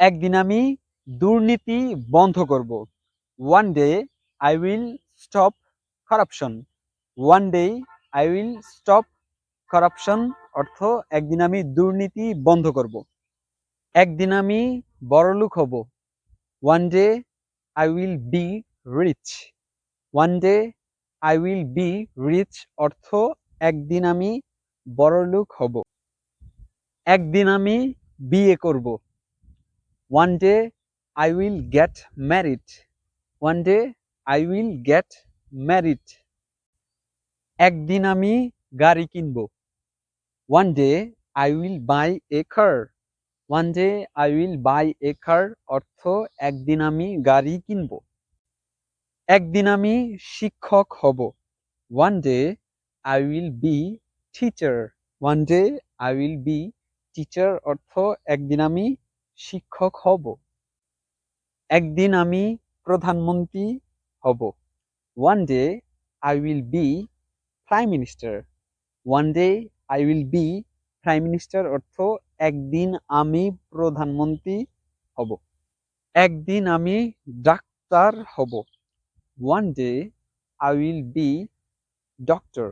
একদিন আমি দুর্নীতি বন্ধ করব। One day I will stop corruption. One day I will stop corruption অর্থ একদিন আমি দুর্নীতি বন্ধ করব। একদিন আমি বড়লোক হব। One day I will be rich. One day I will be rich অর্থ একদিন আমি বড়লোক হব। একদিন আমি বিয়ে করব। One day I will get married. One day I will get married. একদিন আমি গাড়ি কিনব। One day I will buy a car. One day I will buy a car অর্থ একদিন আমি গাড়ি কিনব। একদিন আমি শিক্ষক হব। One day I will be teacher. One day I will be teacher অর্থ একদিন আমি শিক্ষক হব। একদিন আমি প্রধানমন্ত্রী হব। One day I will B prime minister. One day I will B prime minister অর্থ একদিন আমি প্রধানমন্ত্রী হব। একদিন আমি ডাক্তার হব। One day I will B doctor.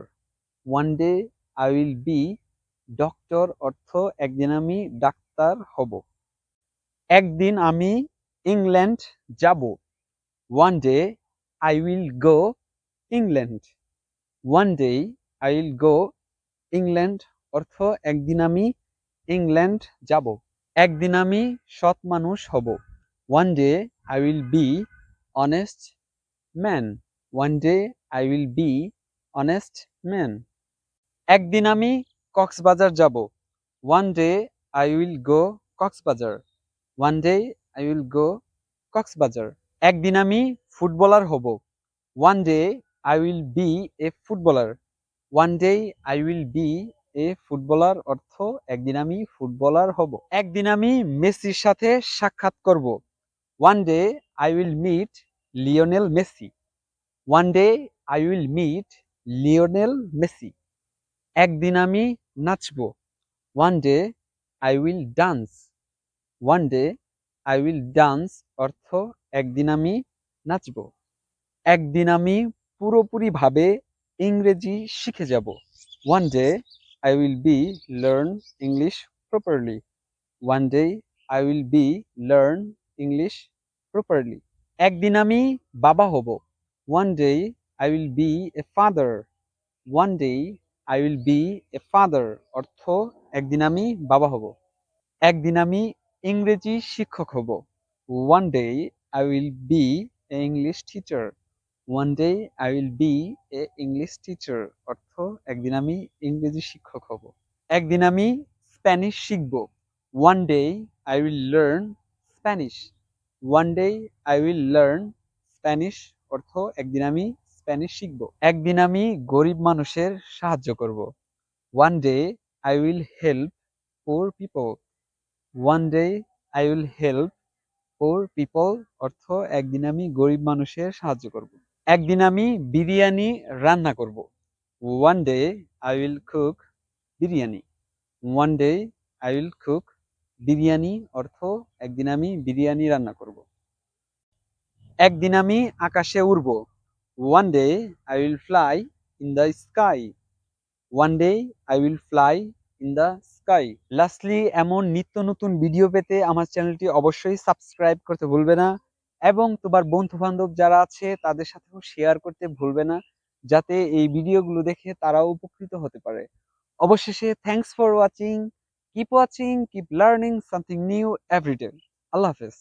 One day I will B doctor অর্থ একদিন আমি ডাক্তার হব। একদিন আমি ইংল্যান্ড যাব। One day I will go England. One day I will go England অর্থ একদিন আমি ইংল্যান্ড যাব। একদিন আমি সৎ মানুষ হব। One day I will be honest man. One day I will be honest man. একদিন আমি কক্সবাজার যাব। One day I will go Cox's Bazar. One day I will go Cox's Bazar. একদিন আমি ফুটবলার হব। One day I will B A footballer. One day I will B A footballer অর্থ একদিন আমি footballer হব। একদিন আমি মেসির সাথে সাক্ষাৎ করব। One day I will meet Lionel Messi. One day I will meet Lionel Messi. একদিন আমি নাচব। One day I will dance. One day I will dance অর্থ একদিন আমি নাচব। একদিন আমি পুরোপুরিভাবে ইংরেজি শিখে যাব। One day I will B learn English properly. One day I will B learn English properly. একদিন আমি বাবা হব। One day I will B a father. One day I will B a father অর্থ একদিন আমি বাবা হব। একদিন আমি ইংরেজি শিক্ষক হব। One day I will B A English teacher. One day I will B A English teacher অর্থ একদিন আমি ইংরেজি শিক্ষক হব। একদিন আমি স্প্যানিশ শিখব। One day I will learn Spanish. One day I will learn Spanish অর্থ একদিন আমি স্প্যানিশ শিখব। একদিন আমি গরিব মানুষের সাহায্য করব। One day I will help poor people. One day I will help poor people অর্থ একদিন আমি গরিব মানুষের সাহায্য করব। একদিন আমি বিরিয়ানি রান্না করব। One day I will cook biryani. One day I will cook biryani অর্থ একদিন আমি বিরিয়ানি রান্না করব। একদিন আমি আকাশে উড়ব। One day I will fly in the sky. One day I will fly in the sky. Lastly এমন নিত্য নতুন ভিডিও পেতে আমার চ্যানেলটি অবশ্যই সাবস্ক্রাইব করতে ভুলবে না এবং তোমার বন্ধু বান্ধব যারা আছে তাদের সাথেও শেয়ার করতে ভুলবে না, যাতে এই ভিডিওগুলো দেখে তারাও উপকৃত হতে পারে। অবশেষে thanks for watching. Keep watching, keep learning something new everyday. আল্লাহ হাফেজ।